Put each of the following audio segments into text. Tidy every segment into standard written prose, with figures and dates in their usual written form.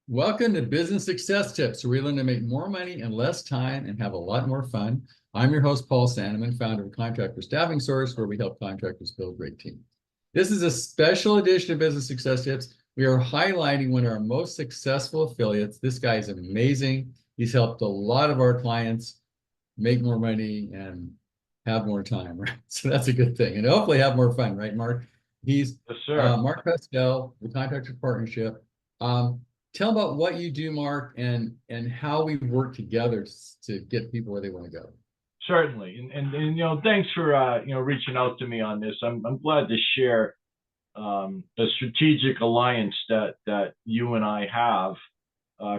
Welcome to Business Success Tips, where we learn to make more money in less time and have a lot more fun. I'm your host, Paul Sanneman, founder of Contractor Staffing Source, where we help contractors build great teams. This is a special edition of Business Success Tips. We are highlighting one of our most successful affiliates. This guy is amazing. He's helped a lot of our clients make more money and have more time, right? So that's a good thing. And hopefully have more fun, right, Mark? He's Yes, sir. Mark Paskell, the Contractor Partnership. Tell about what you do, Mark, and how we work together to get people where they want to go. Certainly. And thanks for reaching out to me on this. I'm glad to share the strategic alliance that you and I have,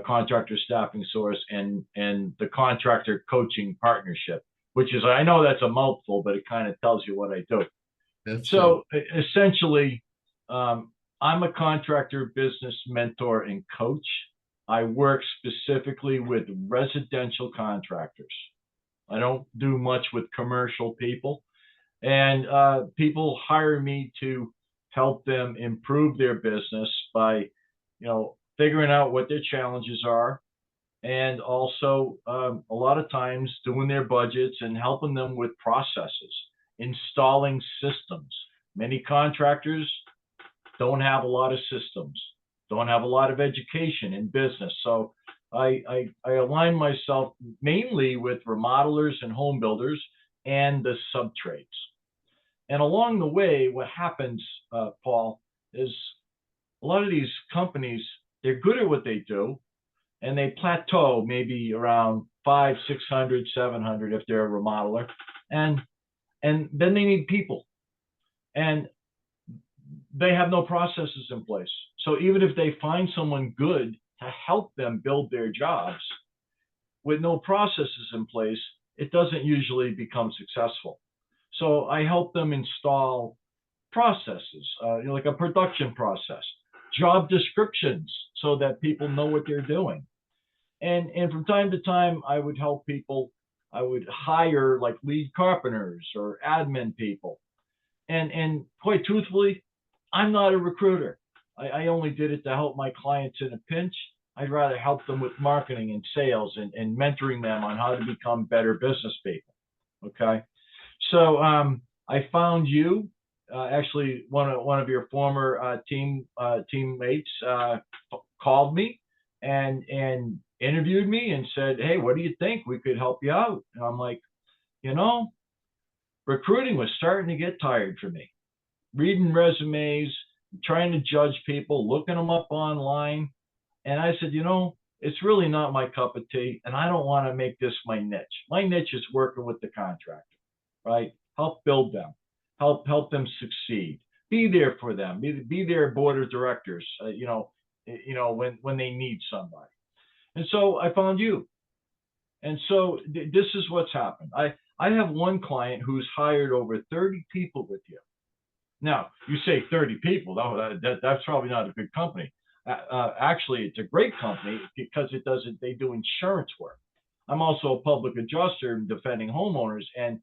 Contractor Staffing Source and the Contractor Coaching Partnership, which is, I know that's a mouthful, but it kind of tells you what I do. That's So essentially, I'm a contractor business mentor and coach. I work specifically with residential contractors. I don't do much with commercial people. And people hire me to help them improve their business by, figuring out what their challenges are, and also a lot of times doing their budgets and helping them with processes, installing systems. Many contractors don't have a lot of systems, don't have a lot of education in business. So I align myself mainly with remodelers and home builders and the sub trades. And along the way, what happens, Paul, is a lot of these companies, they're good at what they do, and they plateau maybe around 500, 600, 700 if they're a remodeler, and then they need people, and they have no processes in place. So even if they find someone good to help them build their jobs, with no processes in place, it doesn't usually become successful. So I help them install processes, like a production process, job descriptions, so that people know what they're doing. And from time to time, I would help people. I would hire like lead carpenters or admin people. And quite truthfully, I'm not a recruiter. I only did it to help my clients in a pinch. I'd rather help them with marketing and sales and mentoring them on how to become better business people. Okay. So I found you. Actually, one of your former teammates called me and interviewed me and said, "Hey, what do you think? We could help you out." And I'm like, you know, recruiting was starting to get tired for me. Reading resumes, trying to judge people, looking them up online. And I said, it's really not my cup of tea, and I don't want to make this my niche. My niche is working with the contractor, right? Help build them, help them succeed. Be there for them. Be their board of directors. When they need somebody. And so I found you. And so this is what's happened. I have one client who's hired over 30 people with you. Now, you say 30 people. That's probably not a big company. Actually, it's a great company because they do insurance work. I'm also a public adjuster defending homeowners, and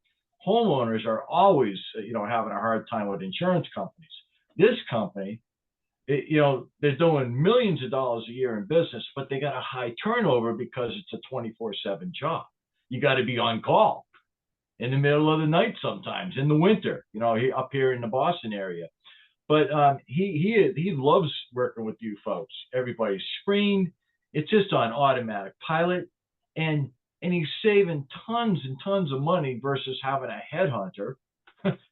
homeowners are always, having a hard time with insurance companies. This company, they're doing millions of dollars a year in business, but they got a high turnover because it's a 24/7 job. You got to be on call in the middle of the night sometimes, in the winter, up here in the Boston area. But he loves working with you folks. Everybody's screened. It's just on automatic pilot, and he's saving tons and tons of money versus having a headhunter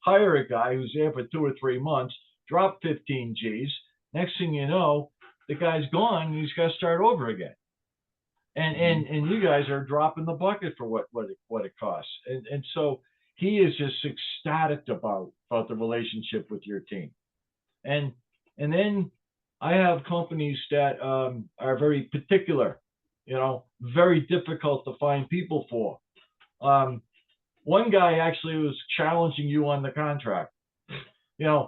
hire a guy who's there for 2 or 3 months, drop 15 G's. Next thing you know, the guy's gone, and he's got to start over again. And you guys are dropping the bucket for what it costs. And so he is just ecstatic about the relationship with your team. And then I have companies that are very particular, very difficult to find people for. One guy actually was challenging you on the contract,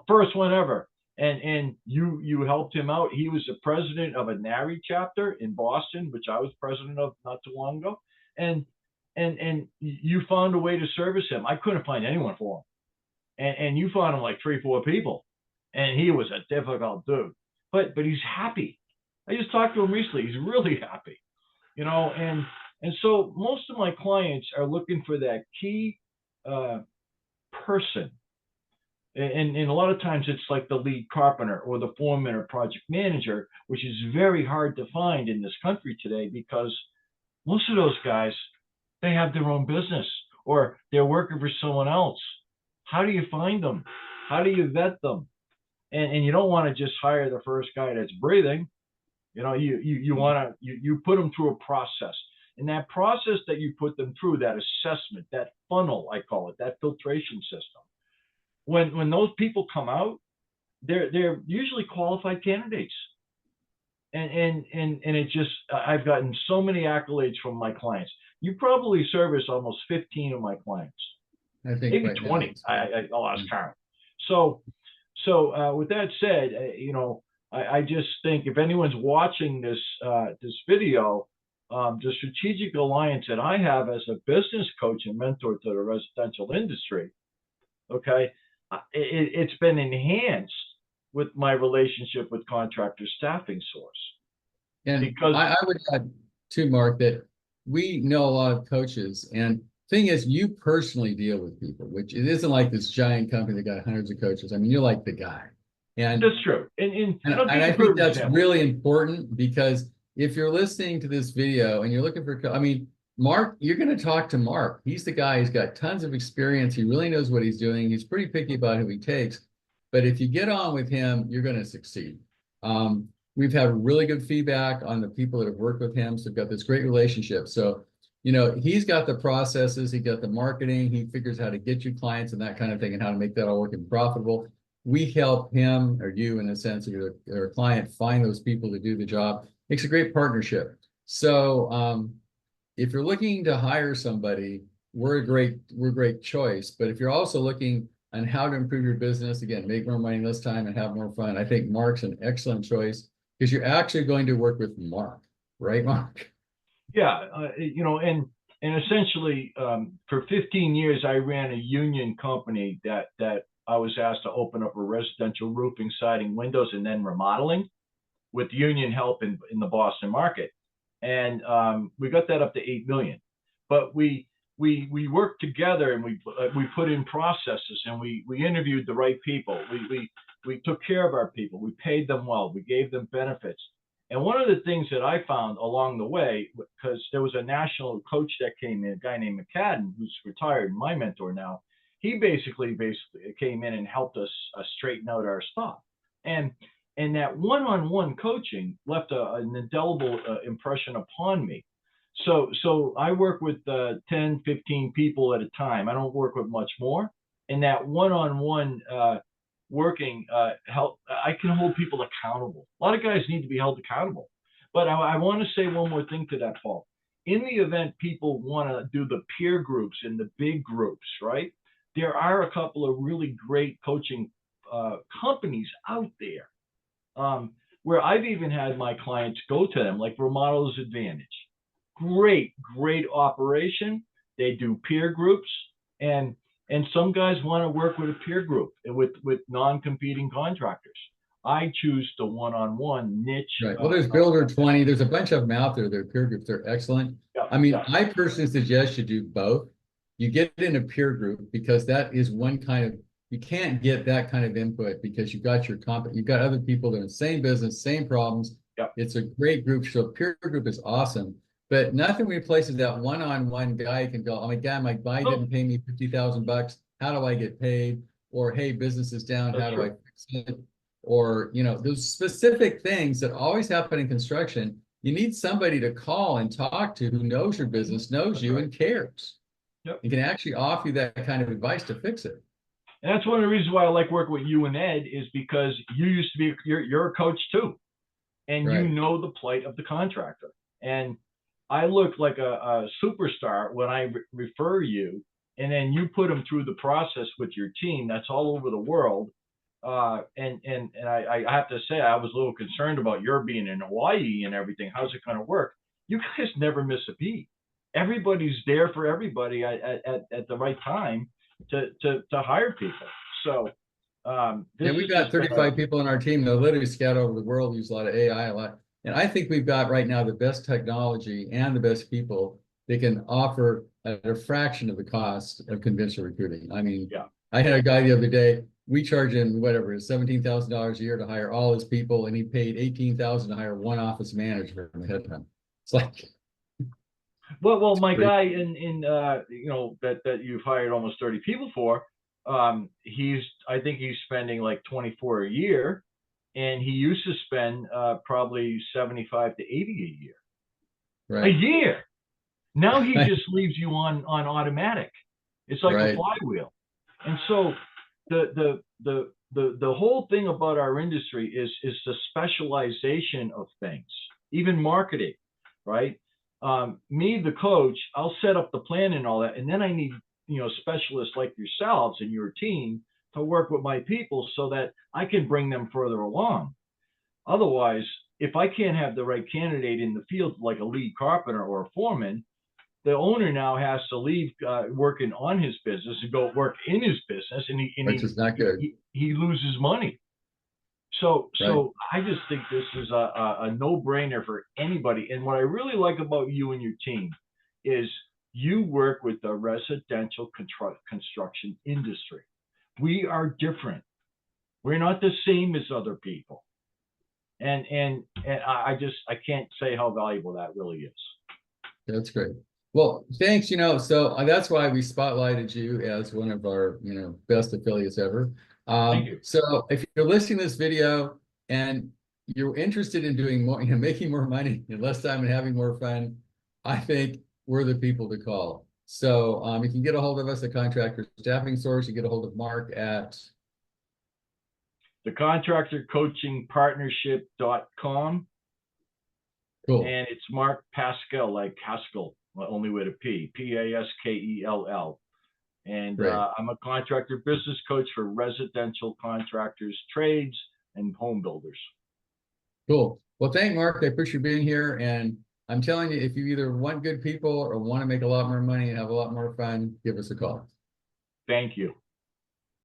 first one ever. And you helped him out. He was the president of a NARI chapter in Boston, which I was president of not too long ago. And you found a way to service him. I couldn't find anyone for him. And you found him like 3, 4 people. And he was a difficult dude. But he's happy. I just talked to him recently. He's really happy, and so most of my clients are looking for that key person. And a lot of times it's like the lead carpenter or the foreman or project manager, which is very hard to find in this country today, because most of those guys, they have their own business or they're working for someone else. How do you find them? How do you vet them? And you don't want to just hire the first guy that's breathing. You want to you put them through a process. And that process that you put them through, that assessment, that funnel, I call it, that filtration system, when those people come out, they're usually qualified candidates. And it just, I've gotten so many accolades from my clients. You probably service almost 15 of my clients, I think maybe right 20. now, I lost count. So with that said, I just think if anyone's watching this video, the strategic alliance that I have as a business coach and mentor to the residential industry, okay, it's been enhanced with my relationship with Contractor Staffing Source. and Because I would add too, Mark, that we know a lot of coaches, and thing is, you personally deal with people, which it isn't like this giant company that got hundreds of coaches. I mean, you're like the guy. And that's true. And I'll give you I a think perfect that's example. really important, because if you're listening to this video and you're looking for, I mean, Mark, you're going to talk to Mark. He's the guy who's got tons of experience. He really knows what he's doing. He's pretty picky about who he takes. But if you get on with him, you're going to succeed. We've had really good feedback on the people that have worked with him. So we've got this great relationship. So, he's got the processes, he got the marketing, he figures how to get you clients and that kind of thing, and how to make that all work and profitable. We help him, or you in a sense, or your client, find those people to do the job. Makes a great partnership. So if you're looking to hire somebody, we're a great choice. But if you're also looking on how to improve your business, again, make more money less time and have more fun, I think Mark's an excellent choice, because you're actually going to work with Mark, right, Mark? Yeah, and essentially, for 15 years, I ran a union company that I was asked to open up a residential roofing, siding, windows, and then remodeling with union help in the Boston market. And we got that up to 8 million. But we worked together, and we put in processes, and we interviewed the right people. We took care of our people. We paid them well. We gave them benefits. And one of the things that I found along the way, because there was a national coach that came in, a guy named McCadden, who's retired, my mentor now, he basically came in and helped us straighten out our stuff. And that one-on-one coaching left an indelible impression upon me. So I work with 10, 15 people at a time. I don't work with much more. And that one-on-one working help, I can hold people accountable. A lot of guys need to be held accountable. But I want to say one more thing to that, Paul. In the event people want to do the peer groups and the big groups, right? There are a couple of really great coaching companies out there, where I've even had my clients go to them, like Remodelers Advantage. Great operation. They do peer groups, and some guys want to work with a peer group with non-competing contractors. I choose the one-on-one niche. Right. Well, there's Builder 20. There's a bunch of them out there. They're peer groups. They're excellent. Yeah, I mean, yeah. I personally suggest you do both. You get in a peer group, because that is one kind of, you can't get that kind of input because you've got you've got other people that are in the same business, same problems. Yep. It's a great group. So peer group is awesome, but nothing replaces that one-on-one guy can go, oh my God, my guy didn't pay me $50,000. How do I get paid? Or, hey, business is down. How do I fix it? Or, those specific things that always happen in construction. You need somebody to call and talk to who knows your business, knows you, and cares. Yep. And can actually offer you that kind of advice to fix it. And that's one of the reasons why I like working with you and Ed, is because you used to be, you're a coach too. And Right. You know the plight of the contractor. And I look like a superstar when I refer you, and then you put them through the process with your team. That's all over the world. And I have to say, I was a little concerned about your being in Hawaii and everything. How's it going to work? You guys never miss a beat. Everybody's there for everybody at the right time to hire people. So we've got 35 people on our team that literally scout over the world, use a lot of AI, And I think we've got right now the best technology and the best people that can offer at a fraction of the cost of conventional recruiting. I mean, Yeah. I had a guy the other day, we charge him whatever, $17,000 a year to hire all his people, and he paid $18,000 to hire one office manager from a headhunt. It's like, Well, my great. guy you know, that you've hired almost 30 people for, I think he's spending like 24 a year, and he used to spend probably 75 to 80 a year. Right. A year. Now he just leaves you on automatic. It's like a flywheel. And so the whole thing about our industry is the specialization of things, even marketing, right? Me, the coach, I'll set up the plan and all that, and then I need, you know, specialists like yourselves and your team to work with my people so that I can bring them further along. Otherwise, if I can't have the right candidate in the field, like a lead carpenter or a foreman, the owner now has to leave working on his business and go work in his business, and Which is not good. he loses money. So I just think this is a no-brainer for anybody. And what I really like about you and your team is you work with the residential construction industry. We are different. We're not the same as other people. And I can't say how valuable that really is. That's great. Well, thanks. You know, so that's why we spotlighted you as one of our, you know, best affiliates ever. Thank you. So if you're listening to this video and you're interested in doing more, you know, making more money in less time and having more fun, I think we're the people to call. So you can get a hold of us at Contractor Staffing Source. You get a hold of Mark at the Contractor Coaching Partnership.com. Cool. And it's Mark Paskell, like Haskell, only with a P, Paskell. And I'm a contractor business coach for residential contractors, trades, and home builders. Cool. Well, thank Mark. I appreciate you being here. And I'm telling you, if you either want good people or want to make a lot more money and have a lot more fun, give us a call. Thank you.